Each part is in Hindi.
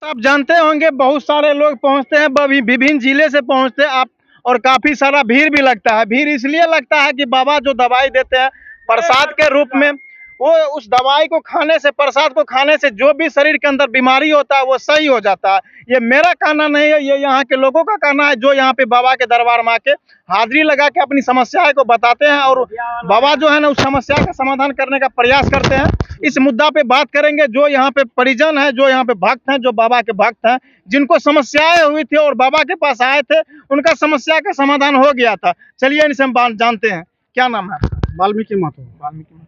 आप जानते होंगे बहुत सारे लोग पहुंचते हैं, विभिन्न जिले से पहुंचते हैं आप, और काफी सारा भीड़ भी लगता है। भीड़ इसलिए लगता है कि बाबा जो दवाई देते हैं प्रसाद के रूप में, वो उस दवाई को खाने से, प्रसाद को खाने से जो भी शरीर के अंदर बीमारी होता है वो सही हो जाता है। ये मेरा कहना नहीं है, ये यहाँ के लोगों का कहना है जो यहाँ पे बाबा के दरबार में आके हाजिरी लगा के अपनी समस्याएं को बताते हैं, और बाबा जो है ना उस समस्या का समाधान करने का प्रयास करते हैं। इस मुद्दा पे बात करेंगे। जो यहाँ पे परिजन है, जो यहाँ पे भक्त हैं, जो बाबा के भक्त हैं, जिनको समस्याएं हुई थी और बाबा के पास आए थे, उनका समस्या का समाधान हो गया था। चलिए इनसे हम जानते हैं। क्या नाम है? वाल्मीकि महतो। वाल्मीकि महतो।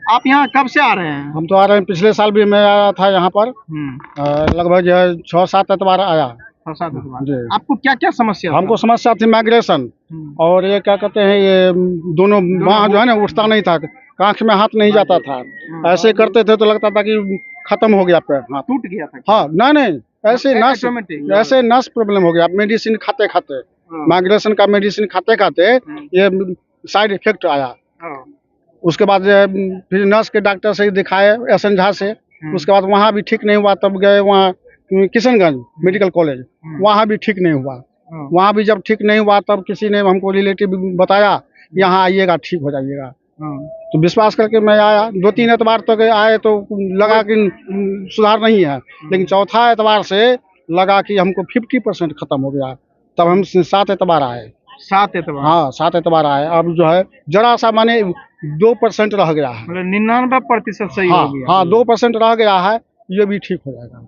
आप यहाँ कब से आ रहे हैं? हम तो आ रहे हैं, पिछले साल भी मैं आया था यहाँ पर। लगभग जो है 6-7 एतवार आया। 6-7 एतवार। आपको क्या क्या समस्या? हमको समस्या थी माइग्रेशन, और ये क्या कहते हैं, ये दोनों बाँह जो है ना उठता नहीं था, कांख में हाथ नहीं जाता था। ऐसे करते थे तो लगता था कि खत्म हो गया पैर, हाथ टूट गया था। हाँ नहीं, ऐसे नस प्रॉब्लम हो गया। मेडिसिन खाते खाते, माइग्रेशन का मेडिसिन खाते खाते ये साइड इफेक्ट आया। उसके बाद फिर नर्स के डॉक्टर से दिखाए, एसएन झा से। उसके बाद वहाँ भी ठीक नहीं हुआ, तब गए वहाँ किशनगंज मेडिकल कॉलेज, वहाँ भी ठीक नहीं हुआ। वहाँ भी जब ठीक नहीं हुआ तब किसी ने हमको रिलेटिव बताया, यहाँ आइएगा ठीक हो जाइएगा। तो विश्वास करके मैं आया। 2-3 एतवार तक आए तो लगा कि सुधार नहीं है, लेकिन चौथा एतवार से लगा कि हमको 50% खत्म हो गया। तब हम 7 एतवार आए। 7 एतवार? हाँ 7 एतवार आए। अब जो है जरा सा माने 2% रह गया है, मतलब 99% सही हो गया। हाँ 2% रह गया है, ये भी ठीक हो जाएगा।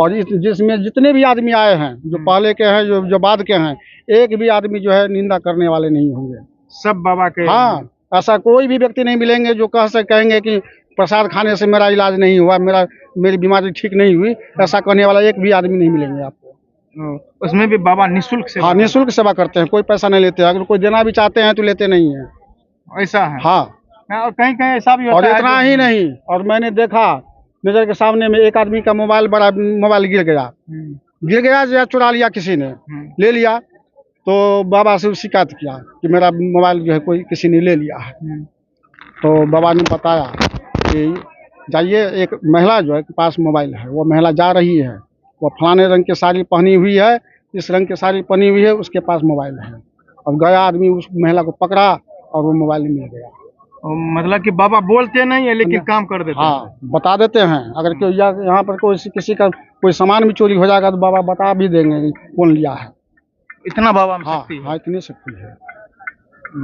और जिसमें जितने भी आदमी आए हैं, जो पहले के हैं, जो बाद के हैं, एक भी आदमी जो है निंदा करने वाले नहीं होंगे, सब बाबा के। हाँ, ऐसा कोई भी व्यक्ति नहीं मिलेंगे जो कहेंगे कि प्रसाद खाने से मेरा इलाज नहीं हुआ, मेरी बीमारी ठीक नहीं हुई, ऐसा कहने वाला एक भी आदमी नहीं मिलेंगे आपको। उसमें भी बाबा निःशुल्क सेवा? हाँ निःशुल्क सेवा करते हैं, कोई पैसा नहीं लेते हैं। अगर कोई देना भी चाहते हैं तो लेते नहीं है। ऐसा है? हाँ, और कहीं कहीं ऐसा भी होता है। और इतना ही नहीं, और मैंने देखा नजर के सामने में एक आदमी का बड़ा मोबाइल गिर गया या चुरा लिया, किसी ने ले लिया, तो बाबा से शिकायत किया कि मेरा मोबाइल जो है कोई किसी ने ले लिया है। तो बाबा ने बताया कि जाइए, एक महिला जो है के पास मोबाइल है, वो महिला जा रही है, वो फलाने रंग की साड़ी पहनी हुई है, इस रंग की साड़ी पहनी हुई है, उसके पास मोबाइल है। अब गया आदमी, उस महिला को पकड़ा और वो मोबाइल मिल गया। मतलब कि बाबा बोलते नहीं है लेकिन काम कर देते हैं। हाँ, बता देते हैं। अगर कोई यहाँ पर किसी का कोई सामान भी चोरी हो जाएगा तो बाबा बता भी देंगे कि कौन लिया है। इतना बाबा में शक्ति है? हाँ, इतनी शक्ति है।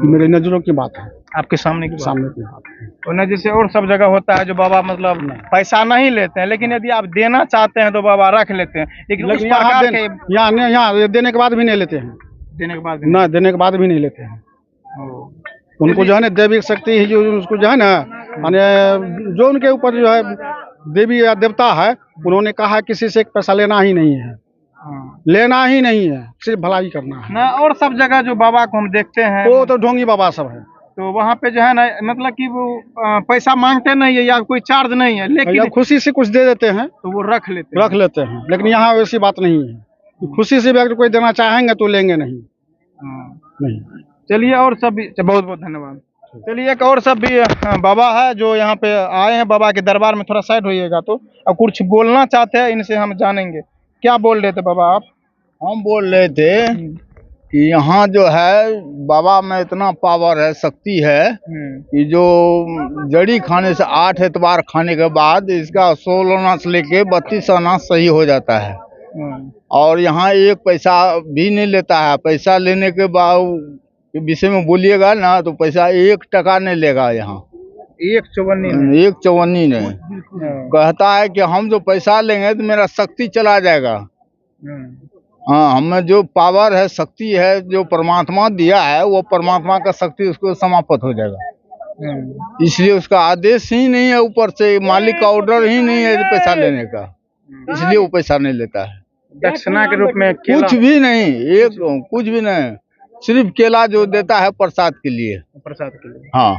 मेरे नजरों की बात है, आपके सामने की बात है। और न जैसे और सब जगह होता है जो बाबा मतलब पैसा नहीं लेते हैं, लेकिन यदि आप देना चाहते हैं तो बाबा रख लेते हैं। लेकिन यहाँ देने के बाद भी नहीं लेते हैं। देने के बाद भी नहीं लेते हैं। उनको जो है ना दैविक शक्ति ही, जो उसको जो है ना, माने जो उनके ऊपर जो है देवी या देवता है, उन्होंने कहा किसी से एक पैसा लेना ही नहीं है, लेना ही नहीं है, सिर्फ भलाई करना है ना। और सब जगह जो बाबा को हम देखते हैं वो तो ढोंगी बाबा सब है, तो वहाँ पे जो है ना, मतलब कि वो पैसा मांगते नहीं है या कोई चार्ज नहीं है, लेकिन खुशी से कुछ दे देते हैं तो वो रख लेते हैं। लेकिन यहाँ वैसी बात नहीं है। खुशी से भी अगर कोई देना चाहेंगे तो लेंगे नहीं। चलिए, और सब भी बहुत बहुत धन्यवाद। चलिए, एक और सब भी बाबा है जो यहाँ पे आए हैं बाबा के दरबार में। थोड़ा साइड होइएगा तो, और कुछ बोलना चाहते हैं, इनसे हम जानेंगे। क्या बोल रहे थे बाबा आप? हम बोल रहे थे कि यहाँ जो है बाबा में इतना पावर है, शक्ति है कि जो जड़ी खाने से 8 एतवार खाने के बाद इसका 16 आना से लेके 32 आना सही हो जाता है। और यहाँ एक पैसा भी नहीं लेता है। पैसा लेने के बाद विषय में बोलिएगा ना तो पैसा 1 टका नहीं लेगा यहाँ। 1 चौवन्नी नहीं कहता है कि हम जो पैसा लेंगे तो मेरा शक्ति चला जाएगा। हाँ, हमें जो पावर है, शक्ति है, जो परमात्मा दिया है, वो परमात्मा का शक्ति उसको समाप्त हो जाएगा। इसलिए उसका आदेश ही नहीं है, ऊपर से मालिक का ऑर्डर ही नहीं है पैसा लेने का, इसलिए वो पैसा नहीं लेता है। दक्षिणा के रूप में कुछ भी नहीं, कुछ भी नहीं, सिर्फ केला जो देता है प्रसाद के लिए। हाँ,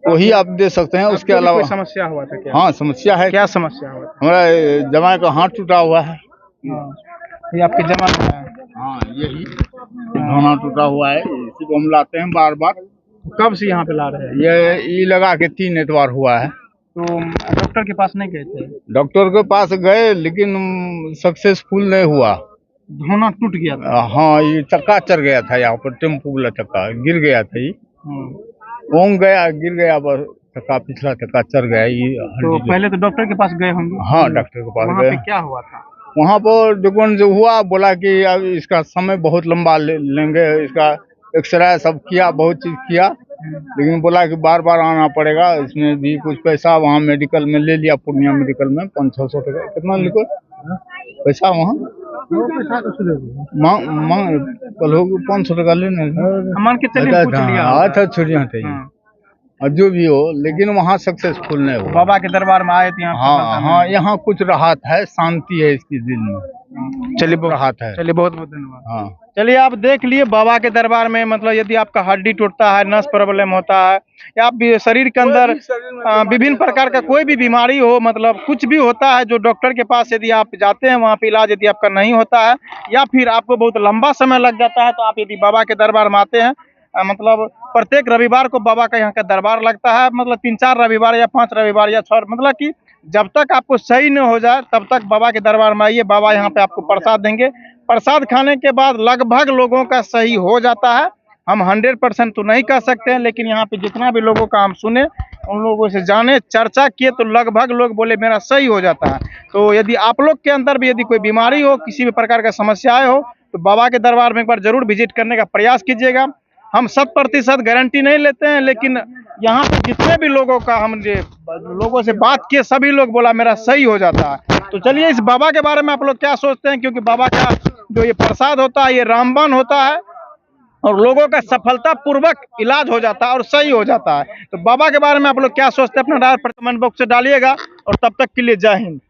वही आप दे सकते हैं। उसके अलावा समस्या हुआ था क्या? हाँ, समस्या है। क्या समस्या हुआ? हमारा जमाई का हाथ टूटा हुआ है। ये आपके जमाई है? हाँ, यही घना टूटा हुआ है, इसी को हम लाते हैं बार बार। कब से यहाँ पे ला रहे हैं? ये लगा के 3 एतवार हुआ है। तो डॉक्टर के पास नहीं गए थे? डॉक्टर के पास गए लेकिन सक्सेसफुल नहीं हुआ। धौना टूट गया था। हाँ, ये चक्का चढ़ गया था, यहाँ पर टेम्पू वाला चक्का गिर गया था, ये ओंग गया, गिर गया, बस चक्का, पिछला चक्का चढ़ गया। ये तो पहले तो डॉक्टर के पास गए होंगे? हाँ, डॉक्टर के पास वहाँ गए। पे क्या हुआ था? वहाँ पर दुकान जो हुआ, बोला कि अब इसका समय बहुत लंबा लेंगे, इसका एक्सरे सब किया, बहुत चीज किया, लेकिन बोला कि बार बार आना पड़ेगा, इसमें भी कुछ पैसा वहाँ मेडिकल में ले लिया, पूर्णिया मेडिकल में 500-600 टका, कितना लिखो पैसा वहाँ कल हो 500 टका लेने मान के चलिए पूछ लिया। अच्छा, छुट्टियाँ थे और जो भी हो, लेकिन वहाँ सक्सेसफुल नहीं हुआ। बाबा के दरबार में आए थे यहाँ? हाँ हाँ, यहाँ कुछ राहत है, शांति है इसके दिल में। चलिए राहत है। चलिए, बहुत बहुत धन्यवाद। हाँ, चलिए, आप देख लिए बाबा के दरबार में, मतलब यदि आपका हड्डी टूटता है, नस प्रॉब्लम होता है, या आप शरीर के अंदर विभिन्न प्रकार का कोई भी बीमारी हो, मतलब कुछ भी होता है, जो डॉक्टर के पास यदि आप जाते हैं, वहाँ पे इलाज यदि आपका नहीं होता है, या फिर आपको बहुत लंबा समय लग जाता है, तो आप यदि बाबा के दरबार में आते हैं, मतलब प्रत्येक रविवार को बाबा का यहाँ का दरबार लगता है, मतलब 3-4 रविवार या 5 रविवार या 6, मतलब कि जब तक आपको सही न हो जाए तब तक बाबा के दरबार में आइए। बाबा यहाँ पे आपको प्रसाद देंगे। प्रसाद खाने के बाद लगभग लोगों का सही हो जाता है। हम 100% तो नहीं कह सकते हैं, लेकिन यहाँ पे जितना भी लोगों का हम सुने, उन लोगों से जाने, चर्चा किए, तो लगभग लोग बोले मेरा सही हो जाता है। तो यदि आप लोग के अंदर भी यदि कोई बीमारी हो, किसी भी प्रकार का समस्याएं हो, तो बाबा के दरबार में एक बार जरूर विजिट करने का प्रयास कीजिएगा। हम 100% गारंटी नहीं लेते हैं, लेकिन यहाँ पे जितने भी लोगों का हम लोगों से बात किए, सभी लोग बोला मेरा सही हो जाता है। तो चलिए, इस बाबा के बारे में आप लोग क्या सोचते हैं, क्योंकि बाबा का जो ये प्रसाद होता है, ये रामबाण होता है और लोगों का सफलता पूर्वक इलाज हो जाता है और सही हो जाता है। तो बाबा के बारे में आप लोग क्या सोचते हैं, अपना राय कमेंट बॉक्स से डालिएगा। और तब तक के लिए जय हिंद।